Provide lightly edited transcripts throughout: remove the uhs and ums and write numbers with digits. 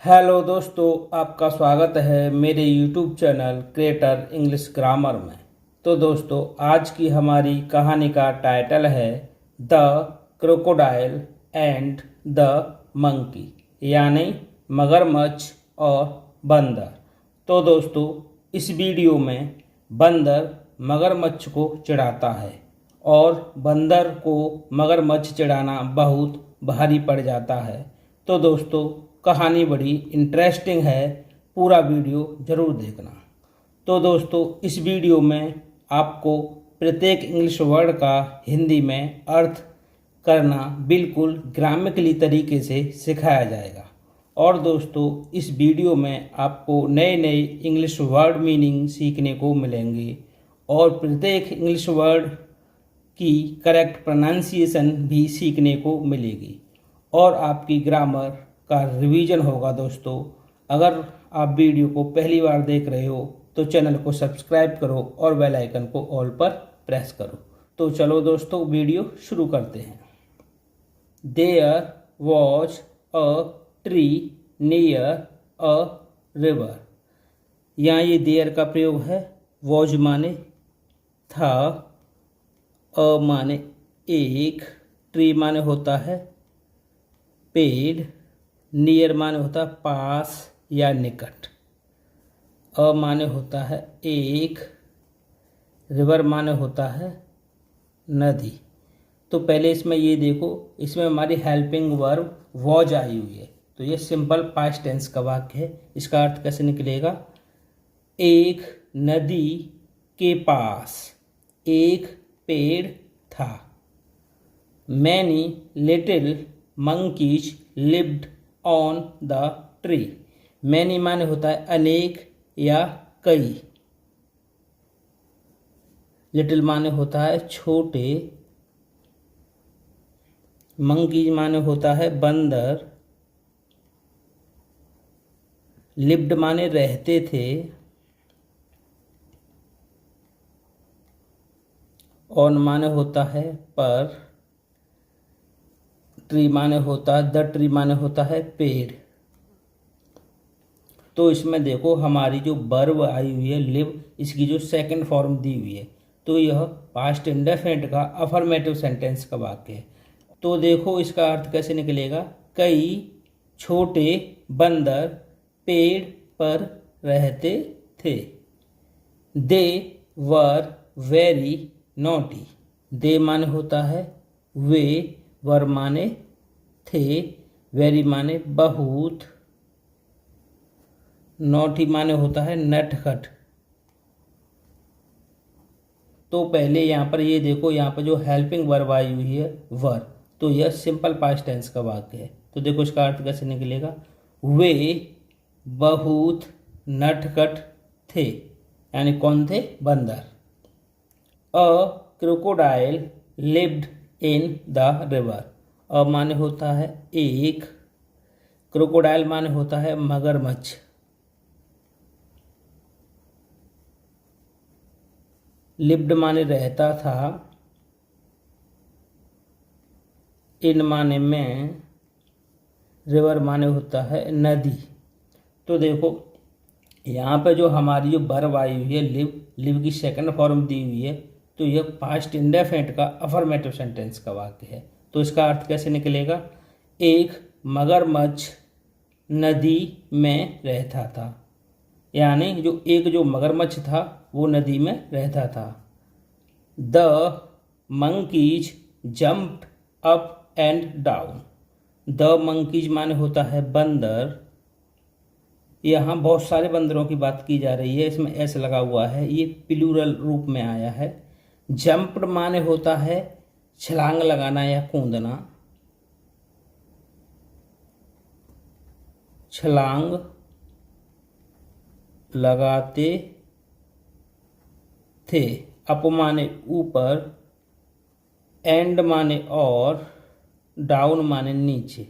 Hello दोस्तों, आपका स्वागत है मेरे YouTube channel creator English grammar में। तो दोस्तों, आज की हमारी कहानी का टाइटल है the crocodile and the monkey, यानी मगरमच्छ और बंदर। तो दोस्तों, इस वीडियो में बंदर मगरमच्छ को चिढ़ाता है और बंदर को मगरमच्छ चिढ़ाना बहुत भारी पड़ जाता है। तो दोस्तों, कहानी बड़ी इंटरेस्टिंग है, पूरा वीडियो ज़रूर देखना। तो दोस्तों, इस वीडियो में आपको प्रत्येक इंग्लिश वर्ड का हिंदी में अर्थ करना बिल्कुल ग्रामेटिकली तरीके से सिखाया जाएगा। और दोस्तों, इस वीडियो में आपको नए नए इंग्लिश वर्ड मीनिंग सीखने को मिलेंगे और प्रत्येक इंग्लिश वर्ड की करेक्ट प्रोनाउंसिएशन भी सीखने को मिलेगी और आपकी ग्रामर का रिवीजन होगा। दोस्तों, अगर आप वीडियो को पहली बार देख रहे हो तो चैनल को सब्सक्राइब करो और बेल आइकन को ऑल पर प्रेस करो। तो चलो दोस्तों, वीडियो शुरू करते हैं। There was a tree near a river. यहाँ ये देयर का प्रयोग है। वॉज माने था, अ माने एक, ट्री माने होता है पेड़, नियर माने होता है पास या निकट, अ माने होता है एक, रिवर माने होता है नदी। तो पहले इसमें ये देखो, इसमें हमारी हेल्पिंग वर्ब वॉज आई हुई है। तो ये सिंपल पास्ट टेंस का वाक्य है। इसका अर्थ कैसे निकलेगा? एक नदी के पास एक पेड़ था। Many little monkeys lived on the tree. Many माने होता है अनेक या कई, लिटिल माने होता है छोटे, मंकीज माने होता है बंदर, लिव्ड माने रहते थे, ऑन माने होता है पर, ट्री माने होता है, द ट्री माने होता है पेड़। तो इसमें देखो, हमारी जो वर्ब आई हुई है लिव, इसकी जो सेकंड फॉर्म दी हुई है, तो यह पास्ट इंडेफिनिट का अफर्मेटिव सेंटेंस का वाक्य है। तो देखो, इसका अर्थ कैसे निकलेगा? कई छोटे बंदर पेड़ पर रहते थे। दे वर वेरी नॉटी। दे माने होता है वे, वर माने थे, वेरी माने बहुत, नॉटी माने होता है नटखट। तो पहले यहाँ पर ये देखो, यहाँ पर जो हेल्पिंग वर्ब आई हुई है वर, तो यह सिंपल पास्ट टेंस का वाक्य है। तो देखो, इसका अर्थ कैसे निकलेगा? वे बहुत नटखट थे, यानी कौन थे? बंदर। A crocodile lived in the river. A माने होता है एक, क्रोकोडाइल माने होता है मगरमच्छ, लिव्ड माने रहता था, इन माने में, रिवर माने होता है नदी। तो देखो, यहाँ पे जो हमारी जो वर्ब आई हुई है लिव, लिव की सेकंड फॉर्म दी हुई है, तो यह पास्ट इंडेफिनिट का अफर्मेटिव सेंटेंस का वाक्य है। तो इसका अर्थ कैसे निकलेगा? एक मगरमच्छ नदी में रहता था, यानी जो मगरमच्छ था वो नदी में रहता था। The monkeys jumped up and down. The monkeys माने होता है बंदर। यहाँ बहुत सारे बंदरों की बात की जा रही है, इसमें एस लगा हुआ है, ये प्लूरल रूप में आया है। जंप्ड माने होता है छलांग लगाना या कूदना, छलांग लगाते थे। अप माने ऊपर, एंड माने और, डाउन माने नीचे।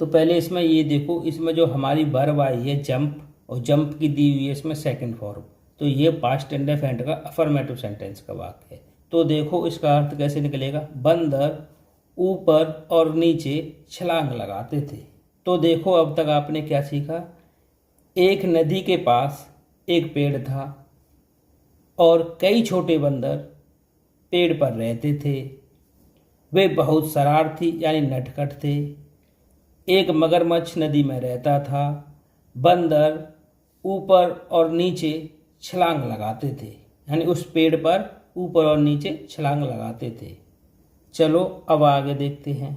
तो पहले इसमें ये देखो, इसमें जो हमारी वर्ब आई है जंप, और जंप की दी हुई है इसमें सेकंड फॉर्म, तो ये पास्ट इंडेफिनिट का अफर्मेटिव सेंटेंस का वाक्य है। तो देखो, इसका अर्थ कैसे निकलेगा? बंदर ऊपर और नीचे छलांग लगाते थे। तो देखो अब तक आपने क्या सीखा। एक नदी के पास एक पेड़ था और कई छोटे बंदर पेड़ पर रहते थे। वे बहुत शरारती यानी नटखट थे। एक मगरमच्छ नदी में रहता था। बंदर ऊपर और नीचे छलांग लगाते थे, यानी उस पेड़ पर ऊपर और नीचे छलांग लगाते थे। चलो अब आगे देखते हैं।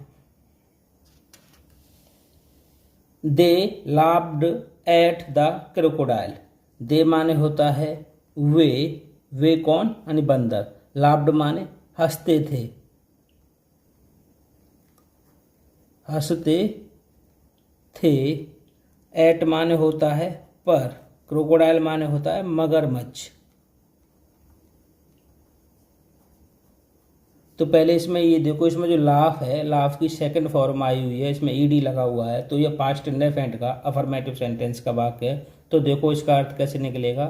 दे लाफ्ड एट द क्रोकोडाइल। दे माने होता है वे कौन, यानी बंदर। लाफ्ड माने हंसते थे, हंसते थे। एट माने होता है पर, क्रोकोडाइल माने होता है मगरमच्छ। तो पहले इसमें ये देखो, इसमें जो लाफ है, लाफ की सेकंड फॉर्म आई हुई है, इसमें ईडी लगा हुआ है, तो ये पास्ट इंडेफिनिट का अफर्मेटिव सेंटेंस का वाक्य है। तो देखो इसका अर्थ कैसे निकलेगा।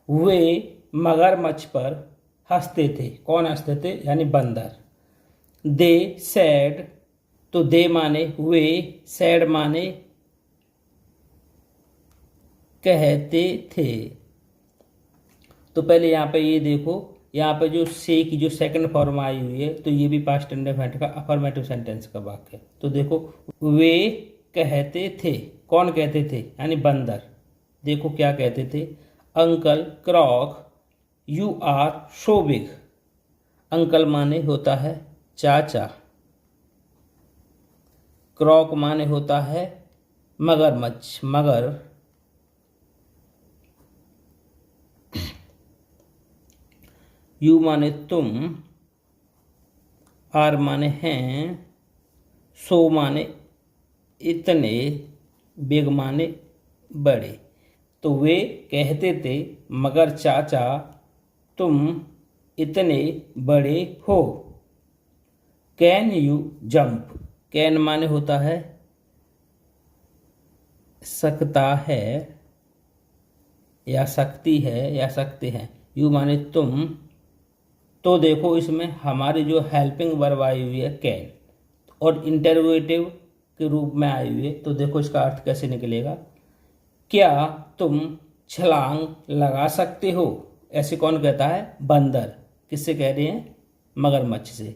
वे मगरमच्छ पर हंसते थे। कौन हंसते थे, यानी बंदर। दे सैड, तो दे माने वे, सैड माने कहते थे। तो पहले यहाँ पे ये देखो, यहाँ पे जो से की जो सेकंड फॉर्म आई हुई है, तो ये भी पास्ट इंडेफिनिट का अफर्मेटिव सेंटेंस का वाक्य है। तो देखो वे कहते थे, कौन कहते थे, यानी बंदर। देखो क्या कहते थे। Uncle croc you are so big. Uncle माने होता है चाचा। क्रॉक माने होता है मगरमच्छ, मगर। यू माने तुम, आर माने हैं, सो माने इतने, बिग माने बड़े। तो वे कहते थे मगर चाचा तुम इतने बड़े हो। Can you jump. कैन माने होता है सकता है, या सकती है, या सकते हैं। यू माने तुम। तो देखो इसमें हमारी जो हेल्पिंग वर्ब आई हुई है कैन, और इंटरोगेटिव के रूप में आई हुई है। तो देखो इसका अर्थ कैसे निकलेगा। क्या तुम छलांग लगा सकते हो। ऐसे कौन कहता है, बंदर। किससे कह रहे हैं, मगरमच्छ से।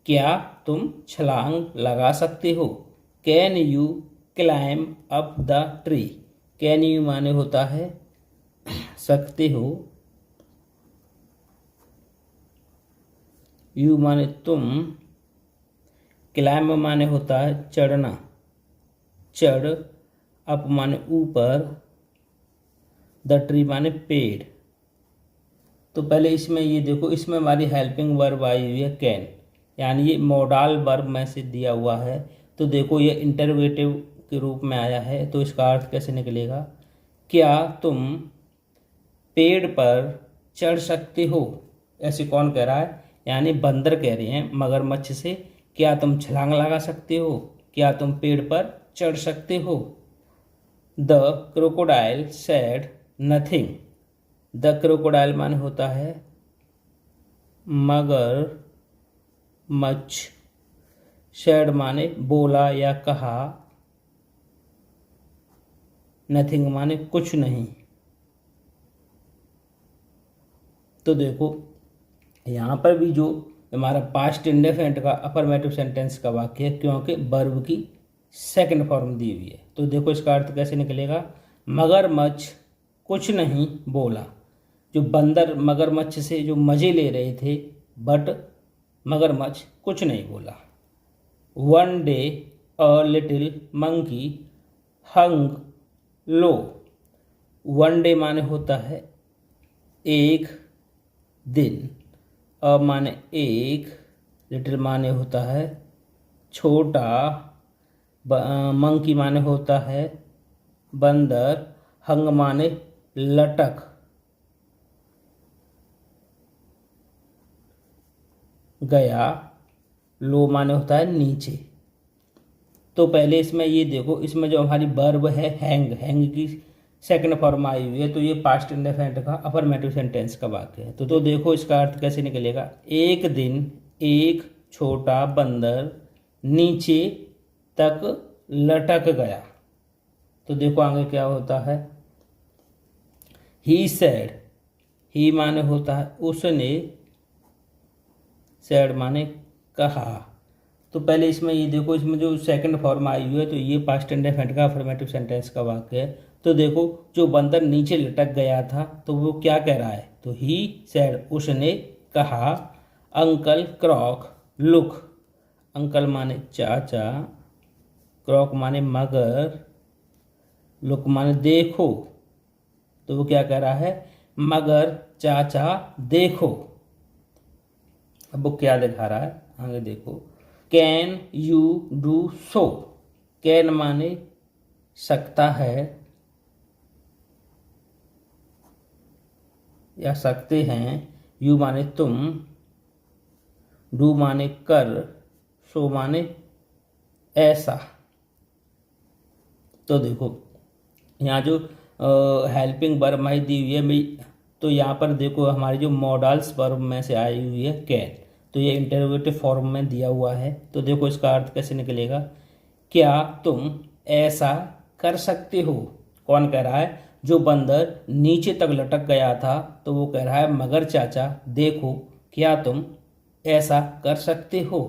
क्या तुम छलांग लगा सकते हो। Can you climb up the tree. Can you माने होता है सकते हो। यू माने तुम। क्लाइम माने होता है चढ़ना, चढ़। अप माने ऊपर। द ट्री माने पेड़। तो पहले इसमें ये देखो, इसमें हमारी हेल्पिंग वर्ब आई हुई है कैन, यानी ये मॉडल वर्ब में से दिया हुआ है। तो देखो ये इंटरोगेटिव के रूप में आया है। तो इसका अर्थ कैसे निकलेगा। क्या तुम पेड़ पर चढ़ सकते हो। ऐसे कौन कह रहा है, यानी बंदर कह रहे हैं मगरमच्छ से, क्या तुम छलांग लगा सकते हो, क्या तुम पेड़ पर चढ़ सकते हो। The crocodile said nothing. The crocodile माने होता है मगर मच्छ। सेड माने बोला या कहा। नथिंग माने कुछ नहीं। तो देखो यहाँ पर भी जो हमारा पास्ट इंडेफिनिट का अफर्मेटिव सेंटेंस का वाक्य है, क्योंकि वर्ब की सेकंड फॉर्म दी हुई है। तो देखो इसका अर्थ कैसे निकलेगा। मगरमच्छ कुछ नहीं बोला। जो बंदर मगरमच्छ से जो मज़े ले रहे थे, बट मगरमच्छ कुछ नहीं बोला। One day a little monkey hung low. One day माने होता है एक दिन। अ माने एक, लिटिल माने होता है छोटा, मंकी माने होता है बंदर, हंग माने लटक, गया, लो माने होता है नीचे। तो पहले इसमें ये देखो, इसमें जो हमारी वर्ब है हैंग, हैंग की सेकंड फॉर्म आई हुई है। तो ये पास्ट इंडेफिनिट का अफर्मेटिव सेंटेंस का वाक्य है। तो देखो इसका अर्थ कैसे निकलेगा। एक दिन एक छोटा बंदर नीचे तक लटक गया। तो देखो आगे क्या होता है। ही सेड, ही माने होता है उसने, सेड माने कहा। तो पहले इसमें ये देखो, इसमें जो सेकंड फॉर्म आई हुई है तो ये पास्ट इंडेफिनिट का अफर्मेटिव सेंटेंस का वाक्य है। तो देखो जो बंदर नीचे लटक गया था तो वो क्या कह रहा है, तो ही सेड उसने कहा, अंकल क्रॉक लुक, अंकल माने चाचा, क्रॉक माने मगर, लुक माने देखो। तो वो क्या कह रहा है, मगर चाचा देखो। अब वो क्या दिखा रहा है आगे देखो, can you do so, can माने सकता है या सकते हैं, यू माने तुम, डू माने कर, सो माने ऐसा। तो देखो यहाँ जो हेल्पिंग वर्ब हमारी दी हुई है, तो यहाँ पर देखो हमारी जो मॉडल्स वर्ब में से आई हुई है कैन, तो ये इंटरोगेटिव फॉर्म में दिया हुआ है। तो देखो इसका अर्थ कैसे निकलेगा, क्या तुम ऐसा कर सकते हो। कौन कह रहा है, जो बंदर नीचे तक लटक गया था तो वो कह रहा है मगर चाचा देखो, क्या तुम ऐसा कर सकते हो।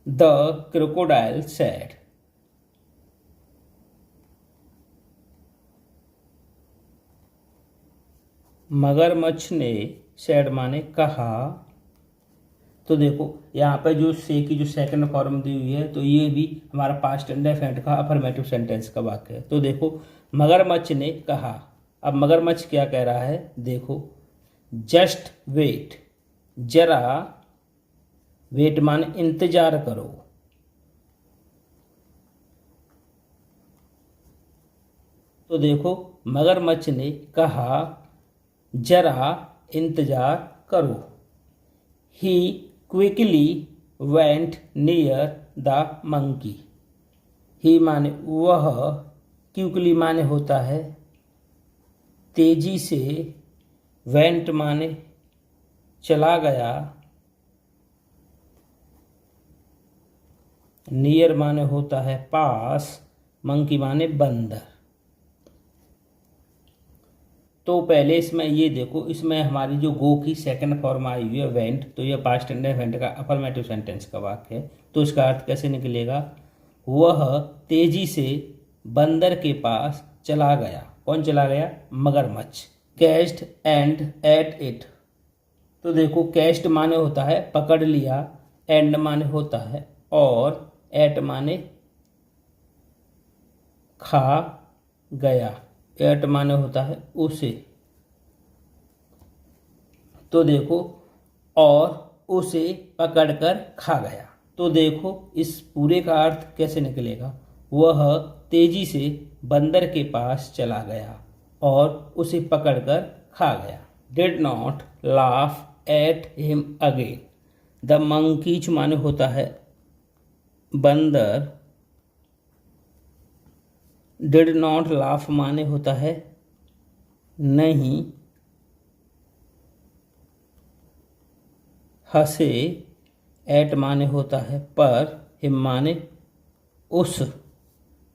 द क्रोकोडाइल सेड, मगरमच्छ ने, सेड माने कहा। तो देखो यहाँ पे जो से की जो सेकंड फॉर्म दी हुई है तो ये भी हमारा पास्ट इंडेफिनिट का अफर्मेटिव सेंटेंस का वाक्य है। तो देखो मगरमच्छ ने कहा, अब मगरमच्छ क्या कह रहा है, देखो जस्ट वेट, जरा, वेट माने इंतजार करो, तो देखो मगरमच्छ ने कहा जरा इंतजार करो। He quickly went near the monkey, he माने वह, क्विकली माने होता है तेजी से, वेंट माने चला गया, नियर माने होता है पास, मंकी माने बंदर। तो पहले इसमें ये देखो, इसमें हमारी जो गो की सेकंड फॉर्म आई हुई है वेंट, तो ये पास्ट इंडेफिनिट का अफर्मेटिव सेंटेंस का वाक्य है। तो इसका अर्थ कैसे निकलेगा, वह तेजी से बंदर के पास चला गया। कौन चला गया, मगरमच्छ। कैच्ड एंड एट इट, तो देखो कैच्ड माने होता है पकड़ लिया, एंड माने होता है और, एट माने खा गया, एट माने होता है उसे। तो देखो और उसे पकड़कर खा गया। तो देखो इस पूरे का अर्थ कैसे निकलेगा, वह तेजी से बंदर के पास चला गया और उसे पकड़कर खा गया। Did not laugh at him again, the monkeys माने होता है बंदर, डिड नॉट लाफ माने होता है नहीं हंसे, एट माने होता है पर, हिम माने उस,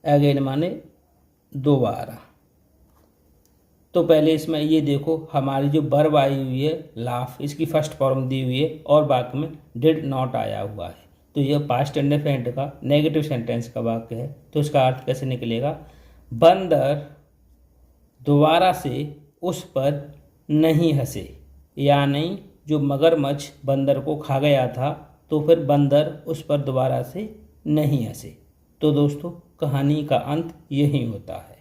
अगेन माने दोबारा। तो पहले इसमें ये देखो हमारी जो वर्ब आई हुई है लाफ, इसकी फर्स्ट फॉर्म दी हुई है और वाक्य में डिड नॉट आया हुआ है। तो यह पास्ट इंडेफिनिट का नेगेटिव सेंटेंस का वाक्य है। तो इसका अर्थ कैसे निकलेगा, बंदर दोबारा से उस पर नहीं हंसे, यानी जो मगरमच्छ बंदर को खा गया था तो फिर बंदर उस पर दोबारा से नहीं हंसे। तो दोस्तों कहानी का अंत यही होता है।